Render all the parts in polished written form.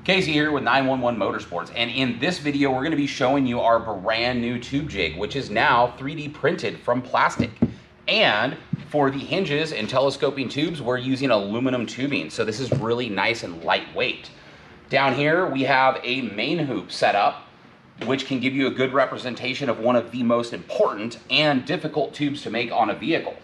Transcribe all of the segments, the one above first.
Casey here with 911 Motorsports, and in this video we're going to be showing you our brand new tube jig, which is now 3D printed from plastic. And for the hinges and telescoping tubes, we're using aluminum tubing, so this is really nice and lightweight. Down here we have a main hoop set up, which can give you a good representation of one of the most important and difficult tubes to make on a vehicle.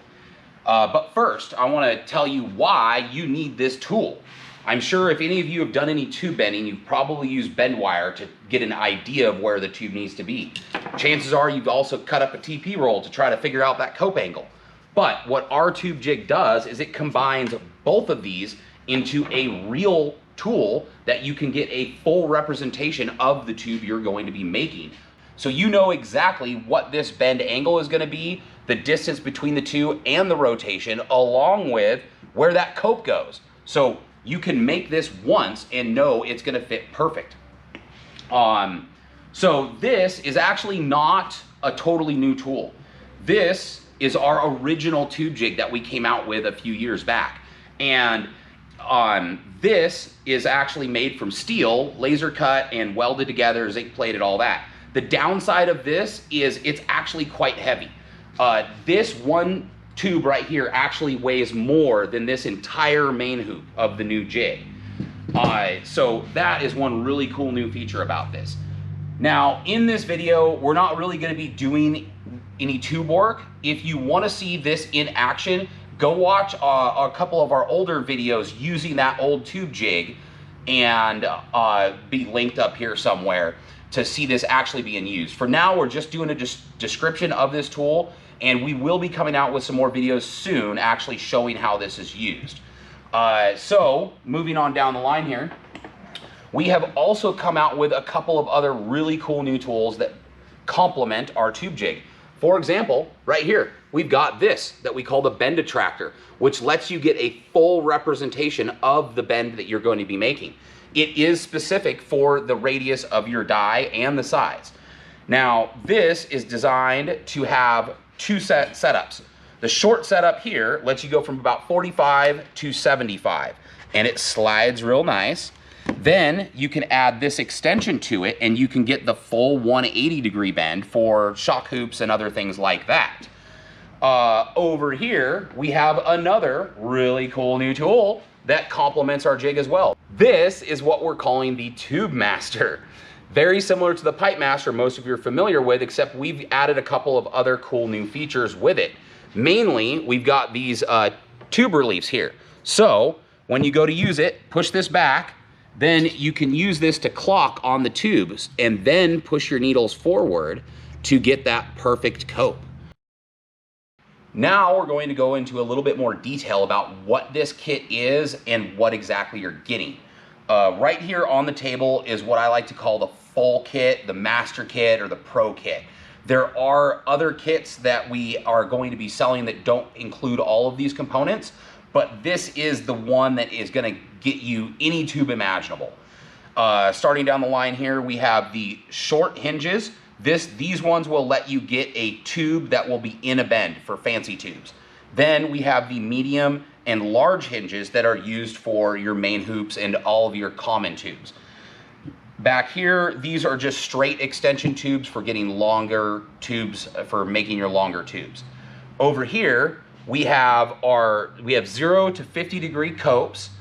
But first, I want to tell you why you need this tool. I'm sure if any of you have done any tube bending, you've probably used bend wire to get an idea of where the tube needs to be. Chances are you've also cut up a TP roll to try to figure out that cope angle. But what our tube jig does is it combines both of these into a real tool that you can get a full representation of the tube you're going to be making. So you know exactly what this bend angle is going to be, the distance between the two and the rotation, along with where that cope goes. So you can make this once and know it's going to fit perfect. So this is actually not a totally new tool. This is our original tube jig that we came out with a few years back. And this is actually made from steel, laser cut and welded together, zinc plated, all that. The downside of this is it's actually quite heavy. This one tube right here actually weighs more than this entire main hoop of the new jig. So that is one really cool new feature about this. Now in this video, we're not really going to be doing any tube work. If you want to see this in action, go watch a couple of our older videos using that old tube jig, and be linked up here somewhere to see this actually being used. For now, we're just doing a description of this tool, and we will be coming out with some more videos soon actually showing how this is used. So moving on down the line here, we have also come out with a couple of other really cool new tools that complement our tube jig. For example, right here, we've got this that we call the Bendicator, which lets you get a full representation of the bend that you're going to be making. It is specific for the radius of your die and the size. Now, this is designed to have two setups. The short setup here lets you go from about 45 to 75, and it slides real nice. Then you can add this extension to it, and you can get the full 180-degree bend for shock hoops and other things like that. Over here, we have another really cool new tool that complements our jig as well. This is what we're calling the Tube Master. Very similar to the Pipe Master most of you are familiar with, except we've added a couple of other cool new features with it. Mainly, we've got these tube reliefs here. So when you go to use it, push this back, then you can use this to clock on the tubes and then push your needles forward to get that perfect cope. Now we're going to go into a little bit more detail about what this kit is and what exactly you're getting. Right here on the table is what I like to call the full kit, the master kit, or the pro kit. There are other kits that we are going to be selling that don't include all of these components, but this is the one that is going to get you any tube imaginable. Starting down the line here, we have the short hinges. These ones will let you get a tube that will be in a bend for fancy tubes. Then we have the medium and large hinges that are used for your main hoops and all of your common tubes. Back here, these are just straight extension tubes for getting longer tubes, for making your longer tubes. Over here, we have 0 to 50-degree copes,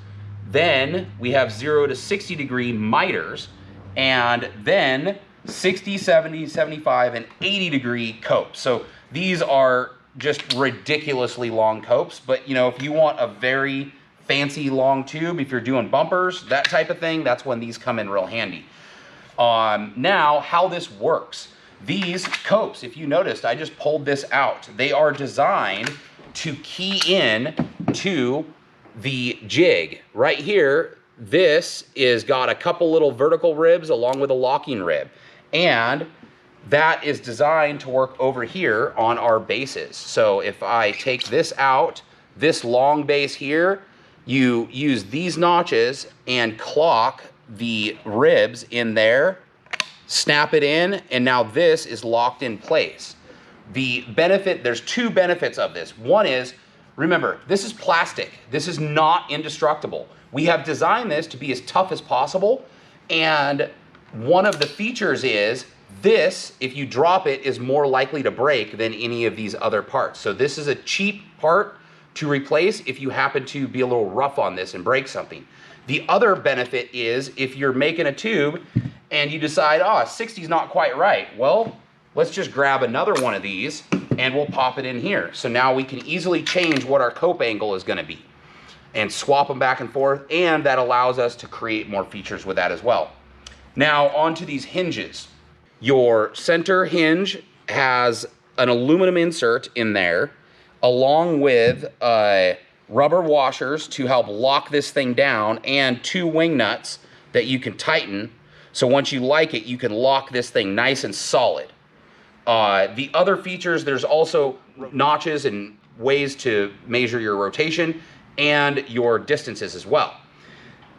then we have 0 to 60-degree miters, and then 60, 70, 75, and 80-degree copes. So these are just ridiculously long copes, but you know, if you want a very fancy long tube, if you're doing bumpers, that type of thing, that's when these come in real handy. Now, how this works. These copes, if you noticed, I just pulled this out. They are designed to key in to the jig. Right here, this is got a couple little vertical ribs along with a locking rib. And that is designed to work over here on our bases. So if I take this out, this long base here, you use these notches and clock the ribs in there, snap it in, and now this is locked in place. The benefit, there's two benefits of this. One is, remember, this is plastic. This is not indestructible. We have designed this to be as tough as possible, And one of the features is this, if you drop it, is more likely to break than any of these other parts. So this is a cheap part to replace if you happen to be a little rough on this and break something. The other benefit is if you're making a tube and you decide, oh, 60 is not quite right. Well, let's just grab another one of these and we'll pop it in here. So now we can easily change what our cope angle is gonna be and swap them back and forth, and that allows us to create more features with that as well. Now onto these hinges. Your center hinge has an aluminum insert in there along with rubber washers to help lock this thing down and 2 wing nuts that you can tighten. So once you like it, you can lock this thing nice and solid. The other features, there's also notches and ways to measure your rotation and your distances as well.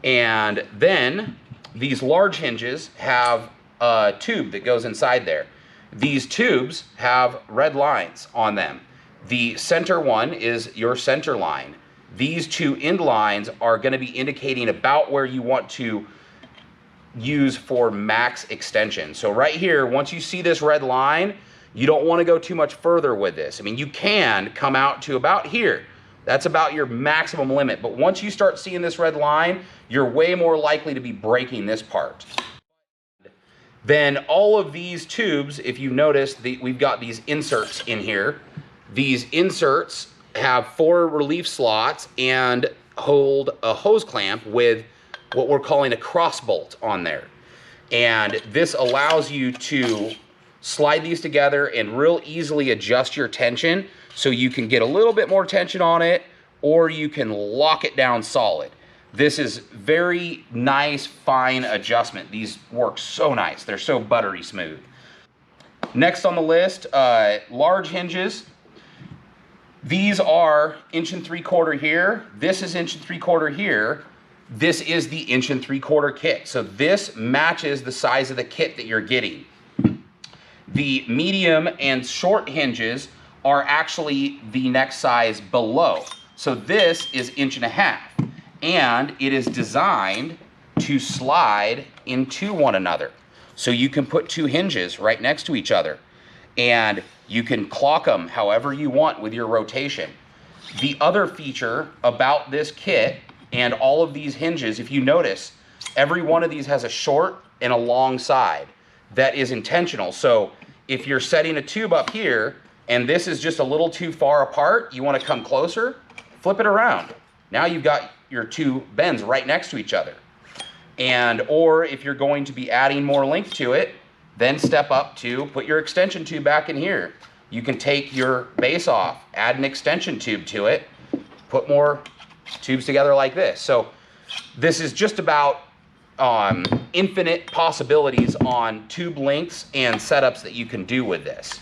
And then these large hinges have a tube that goes inside there. These tubes have red lines on them. The center one is your center line. These 2 end lines are going to be indicating about where you want to use for max extension. So right here, once you see this red line, you don't want to go too much further with this. I mean, you can come out to about here. That's about your maximum limit. But once you start seeing this red line, you're way more likely to be breaking this part. Then all of these tubes, if you notice, we've got these inserts in here. These inserts have 4 relief slots and hold a hose clamp with what we're calling a cross bolt on there. And this allows you to slide these together and real easily adjust your tension, so you can get a little bit more tension on it, or you can lock it down solid. This is very nice, fine adjustment. These work so nice. They're so buttery smooth. Next on the list, large hinges. These are 1 3/4 here. This is 1 3/4 here. This is the 1 3/4 kit. So this matches the size of the kit that you're getting. The medium and short hinges are actually the next size below. So this is 1.5 inches. And it is designed to slide into one another. So you can put 2 hinges right next to each other, and you can clock them however you want with your rotation. The other feature about this kit and all of these hinges, if you notice, every one of these has a short and a long side. That is intentional. So if you're setting a tube up here and this is just a little too far apart, you want to come closer, flip it around. Now you've got your 2 bends right next to each other. And or if you're going to be adding more length to it, then step up to put your extension tube back in here. You can take your base off, add an extension tube to it, put more tubes together like this. So this is just about infinite possibilities on tube lengths and setups that you can do with this.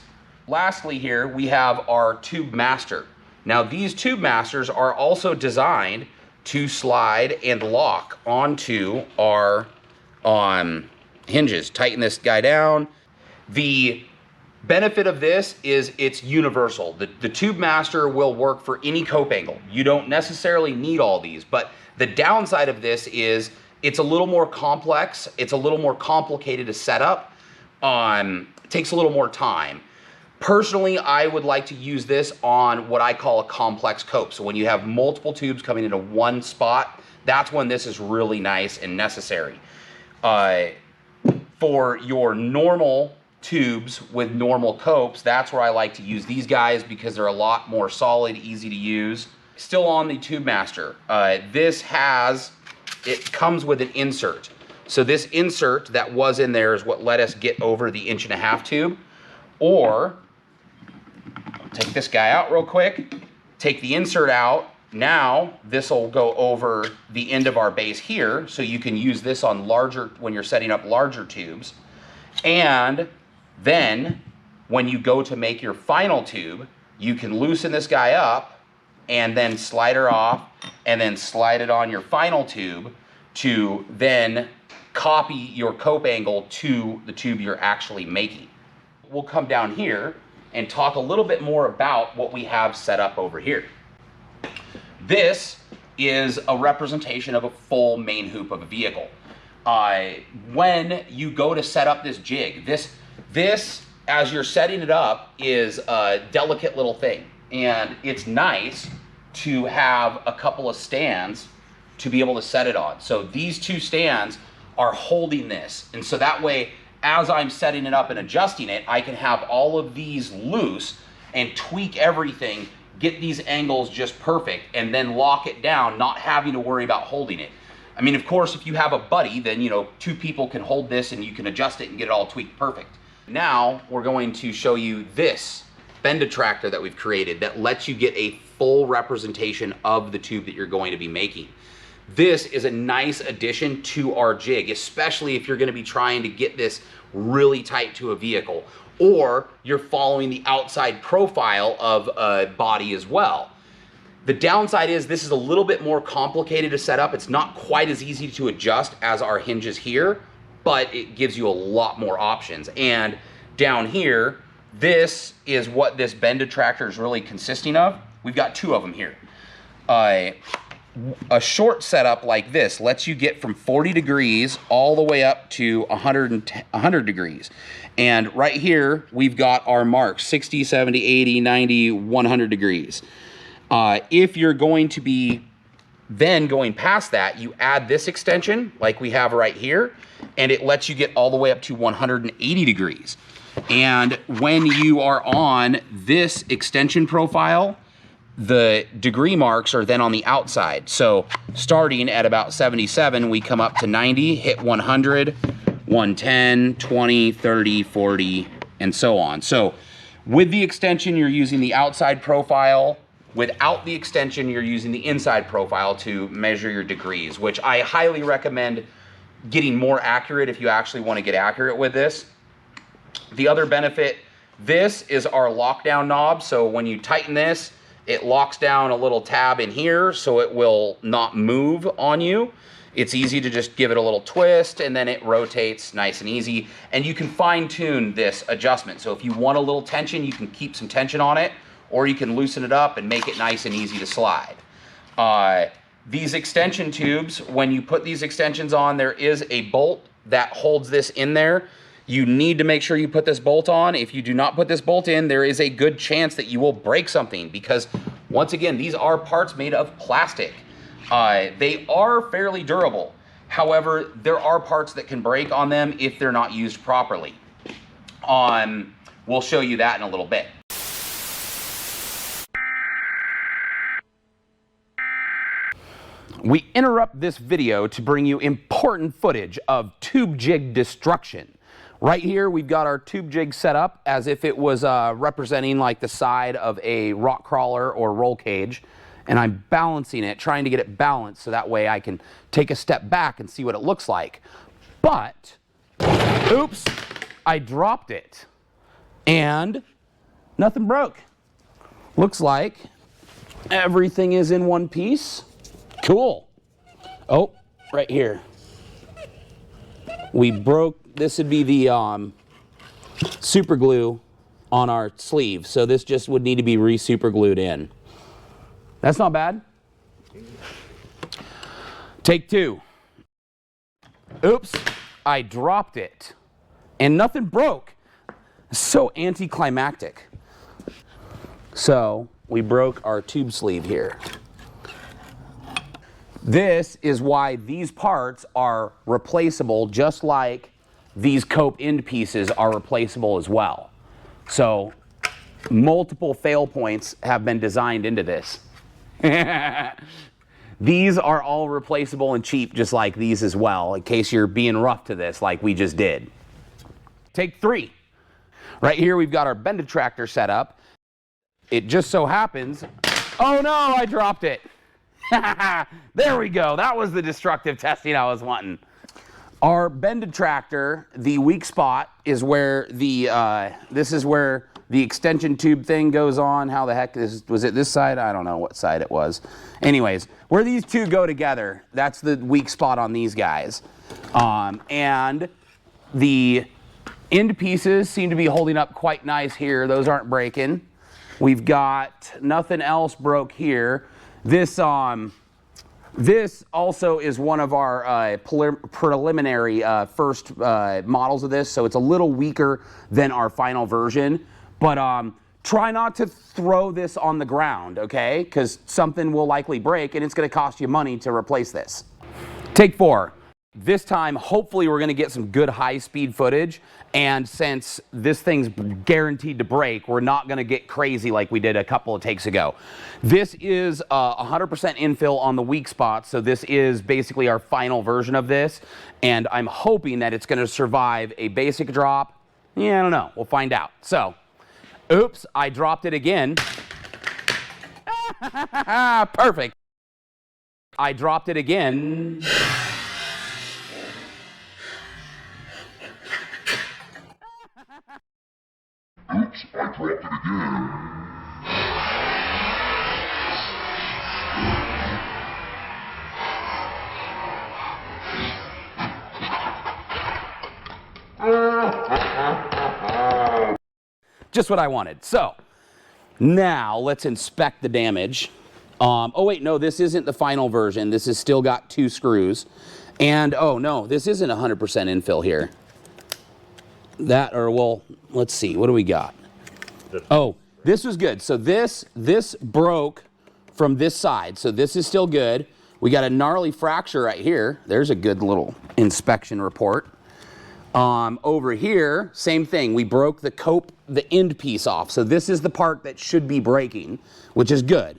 Lastly here, we have our tube master. Now these tube masters are also designed to slide and lock onto our hinges. Tighten this guy down. The benefit of this is it's universal. The tube master will work for any cope angle. You don't necessarily need all these, but the downside of this is it's a little more complex. It's a little more complicated to set up. It takes a little more time. Personally, I would like to use this on what I call a complex cope. So when you have multiple tubes coming into one spot, that's when this is really nice and necessary. For your normal tubes with normal copes, that's where I like to use these guys because they're a lot more solid, easy to use. Still on the tube master, it comes with an insert. So this insert that was in there is what let us get over the 1.5 inch tube. Or take this guy out real quick, take the insert out. Now this will go over the end of our base here, so you can use this on larger, when you're setting up larger tubes. And then when you go to make your final tube, you can loosen this guy up and then slide her off and then slide it on your final tube to then copy your cope angle to the tube you're actually making. We'll come down here and talk a little bit more about what we have set up over here. This is a representation of a full main hoop of a vehicle. when you go to set up this jig, this as you're setting it up is a delicate little thing, and it's nice to have a couple of stands to be able to set it on. So these two stands are holding this, and so that way as I'm setting it up and adjusting it, I can have all of these loose and tweak everything, get these angles just perfect, and then lock it down, not having to worry about holding it. I mean, of course, if you have a buddy, then, you know, two people can hold this and you can adjust it and get it all tweaked perfect. Now, we're going to show you this Bendicator that we've created that lets you get a full representation of the tube that you're going to be making. This is a nice addition to our jig, especially if you're going to be trying to get this really tight to a vehicle, or you're following the outside profile of a body as well. The downside is this is a little bit more complicated to set up. It's not quite as easy to adjust as our hinges here, but it gives you a lot more options. And down here, this is what this Bendicator is really consisting of. We've got two of them here. A short setup like this lets you get from 40 degrees all the way up to 100 degrees. And right here, we've got our marks, 60, 70, 80, 90, 100 degrees. If you're going to be then going past that, you add this extension like we have right here, and it lets you get all the way up to 180 degrees. And when you are on this extension profile, the degree marks are then on the outside. So starting at about 77, we come up to 90, hit 100, 110, 20, 30, 40, and so on. So with the extension, you're using the outside profile. Without the extension, you're using the inside profile to measure your degrees, which I highly recommend getting more accurate if you actually want to get accurate with this. The other benefit, this is our lockdown knob. So when you tighten this, it locks down a little tab in here so it will not move on you. It's easy to just give it a little twist and then it rotates nice and easy. And you can fine tune this adjustment. So if you want a little tension, you can keep some tension on it, or you can loosen it up and make it nice and easy to slide. These extension tubes, when you put these extensions on, there is a bolt that holds this in there. You need to make sure you put this bolt on. If you do not put this bolt in, there is a good chance that you will break something, because once again, these are parts made of plastic. They are fairly durable. However, there are parts that can break on them if they're not used properly. We'll show you that in a little bit. We interrupt this video to bring you important footage of Tube Jig destruction. Right here, we've got our Tube Jig set up as if it was representing like the side of a rock crawler or roll cage. And I'm balancing it, trying to get it balanced so that way I can take a step back and see what it looks like. But, oops, I dropped it. And nothing broke. Looks like everything is in one piece. Cool. Oh, right here. We broke, this would be the super glue on our sleeve. So this just would need to be re-super glued in. That's not bad. Take two. Oops, I dropped it. And nothing broke. So anticlimactic. So we broke our tube sleeve here. This is why these parts are replaceable, just like these cope end pieces are replaceable as well. So multiple fail points have been designed into this. These are all replaceable and cheap, just like these as well, in case you're being rough to this like we just did. Take three. Right here we've got our Bendicator set up. It just so happens, oh no, I dropped it. There we go. That was the destructive testing I was wanting. Our Bendicator, the weak spot is where the, this is where the extension tube thing goes on. How the heck was it this side? I don't know what side it was. Anyways, where these two go together, that's the weak spot on these guys. And the end pieces seem to be holding up quite nice here. Those aren't breaking. We've got nothing else broke here. This This also is one of our preliminary first models of this, so it's a little weaker than our final version, but try not to throw this on the ground, okay? Because something will likely break and it's gonna cost you money to replace this. Take 4. This time, hopefully we're gonna get some good high-speed footage, and since this thing's guaranteed to break, we're not gonna get crazy like we did a couple of takes ago. This is 100% infill on the weak spots, so this is basically our final version of this, and I'm hoping that it's gonna survive a basic drop. Yeah, I don't know, we'll find out. So, oops, I dropped it again. Perfect. I dropped it again. Oops, I dropped it again. Just what I wanted. So, now let's inspect the damage. Oh wait, no, this isn't the final version. This has still got 2 screws. And, oh no, this isn't 100% infill here. That, or well, let's see, what do we got? Oh, this was good. So this broke from this side, so this is still good. We got a gnarly fracture right here. There's a good little inspection report. Over here, same thing. We broke the cope, the end piece off. So this is the part that should be breaking, which is good.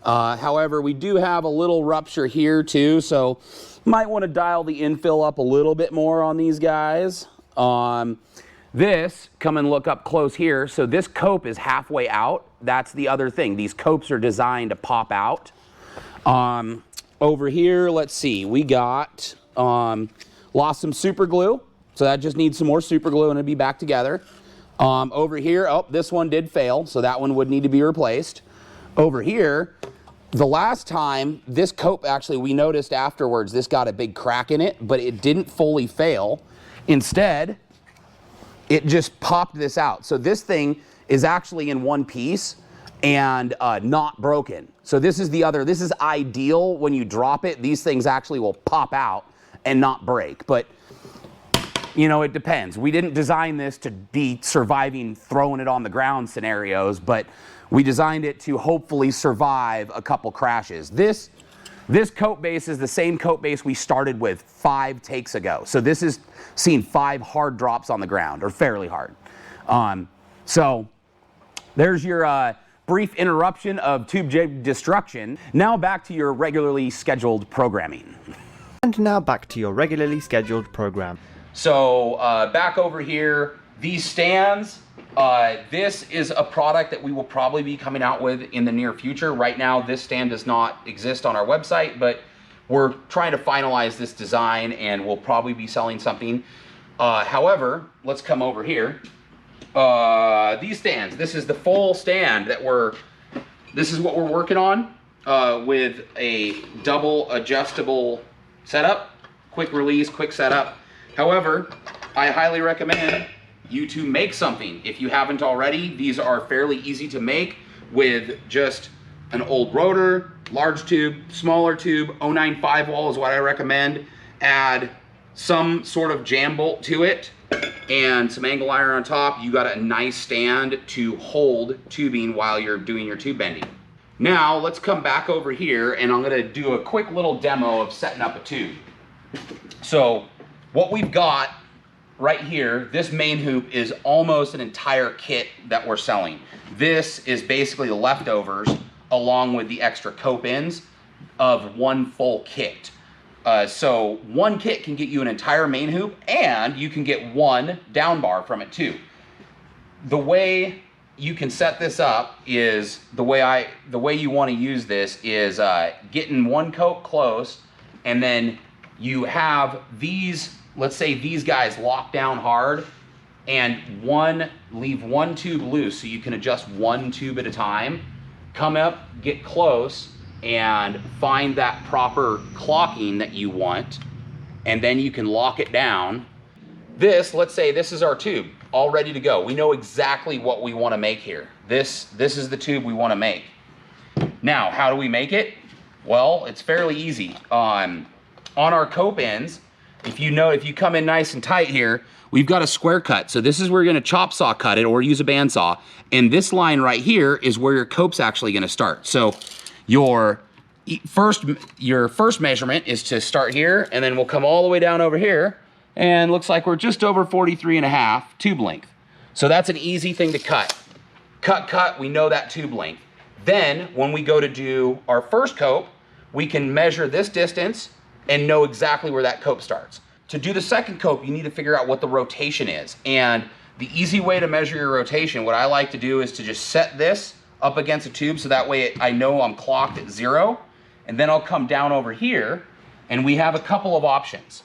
However, we do have a little rupture here too, so might want to dial the infill up a little bit more on these guys. This, come and look up close here. So this cope is halfway out. That's the other thing. These copes are designed to pop out. Over here, let's see, we got, lost some super glue. So that just needs some more super glue and it'll be back together. Over here, oh, this one did fail. So that one would need to be replaced. Over here, the last time, this cope actually, we noticed afterwards, this got a big crack in it, but it didn't fully fail. Instead, it just popped this out. So this thing is actually in one piece and not broken. So this is the other, this is ideal when you drop it. These things actually will pop out and not break. But, you know, it depends. We didn't design this to be surviving throwing it on the ground scenarios, but we designed it to hopefully survive a couple crashes. This coat base is the same coat base we started with 5 takes ago. So this is seen 5 hard drops on the ground, or fairly hard. So there's your brief interruption of Tube Jig destruction. Now back to your regularly scheduled programming. And now back to your regularly scheduled program. So back over here, these stands, this is a product that we will probably be coming out with in the near future. Right now, this stand does not exist on our website, but we're trying to finalize this design and we'll probably be selling something. However, let's come over here. These stands, this is the full stand that this is what we're working on with a double adjustable setup, quick release, quick setup. However, I highly recommend you to make something. If you haven't already, these are fairly easy to make with just an old rotor, large tube, smaller tube, 095 wall is what I recommend. Add some sort of jam bolt to it and some angle iron on top. You got a nice stand to hold tubing while you're doing your tube bending. Now let's come back over here and I'm gonna do a quick little demo of setting up a tube. So what we've got right here, this main hoop is almost an entire kit that we're selling. This is basically the leftovers along with the extra cope ends of one full kit. So one kit can get you an entire main hoop and you can get one down bar from it too. The way you can set this up is, the way you want to use this is getting one cope close, and then you have these, let's say these guys lock down hard, and leave one tube loose so you can adjust one tube at a time. Come up, get close, and find that proper clocking that you want, and then you can lock it down. This, let's say this is our tube, all ready to go. We know exactly what we want to make here. This is the tube we want to make. Now, how do we make it? Well, it's fairly easy. On our cope ends, if you come in nice and tight here, we've got a square cut. So this is where you're gonna chop saw cut it or use a bandsaw. And this line right here is where your cope's actually gonna start. So your first measurement is to start here, and then we'll come all the way down over here, and looks like we're just over 43.5 tube length. So that's an easy thing to cut. Cut, we know that tube length. Then when we go to do our first cope, we can measure this distance and know exactly where that cope starts. To do the second cope, you need to figure out what the rotation is. And the easy way to measure your rotation, what I like to do is to just set this up against a tube so that way I know I'm clocked at 0. And then I'll come down over here, and we have a couple of options.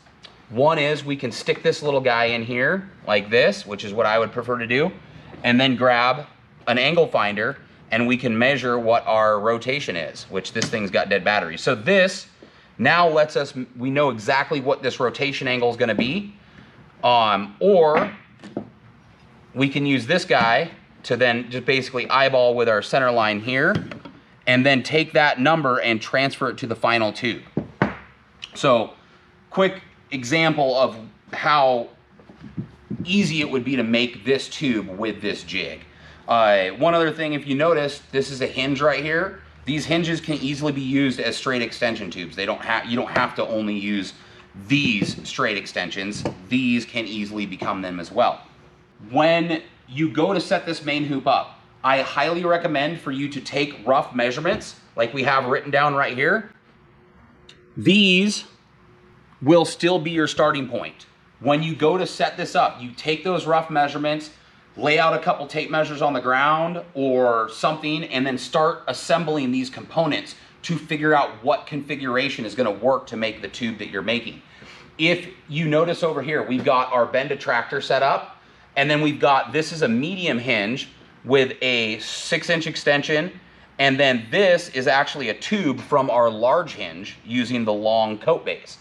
One is we can stick this little guy in here like this, which is what I would prefer to do, and then grab an angle finder, and we can measure what our rotation is, which this thing's got dead batteries. So this now lets us, we know exactly what this rotation angle is gonna be, or we can use this guy to then just basically eyeball with our center line here, and then take that number and transfer it to the final tube. So, quick example of how easy it would be to make this tube with this jig. One other thing, if you notice, this is a hinge right here. These hinges can easily be used as straight extension tubes. You don't have to only use these straight extensions. These can easily become them as well. When you go to set this main hoop up, I highly recommend for you to take rough measurements like we have written down right here. These will still be your starting point. When you go to set this up, you take those rough measurements, lay out a couple tape measures on the ground or something, and then start assembling these components to figure out what configuration is gonna work to make the tube that you're making. If you notice over here, we've got our Bendicator set up, and then we've got, this is a medium hinge with a 6-inch extension, and then this is actually a tube from our large hinge using the long cope base.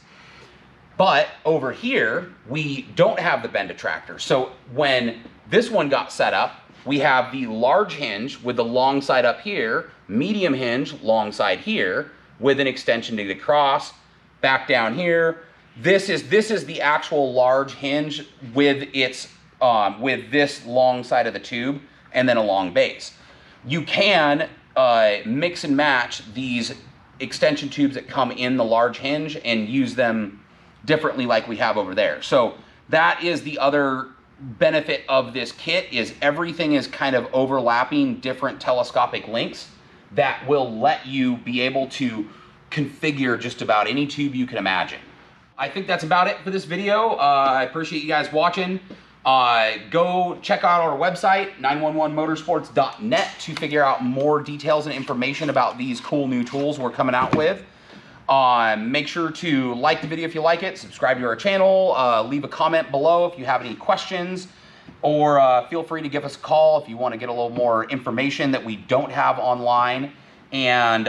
But over here, we don't have the Bendicator. So when this one got set up, we have the large hinge with the long side up here, medium hinge, long side here, with an extension to get across, back down here. This is the actual large hinge with its with this long side of the tube, and then a long base. You can mix and match these extension tubes that come in the large hinge and use them differently like we have over there. So that is the other benefit of this kit, is everything is kind of overlapping different telescopic links that will let you be able to configure just about any tube you can imagine. I think that's about it for this video. I appreciate you guys watching. Go check out our website, 911motorsports.net, to figure out more details and information about these cool new tools we're coming out with. Make sure to like the video if you like it, subscribe to our channel, leave a comment below if you have any questions, or feel free to give us a call if you want to get a little more information that we don't have online. And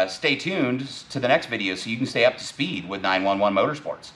stay tuned to the next video so you can stay up to speed with 911 Motorsports.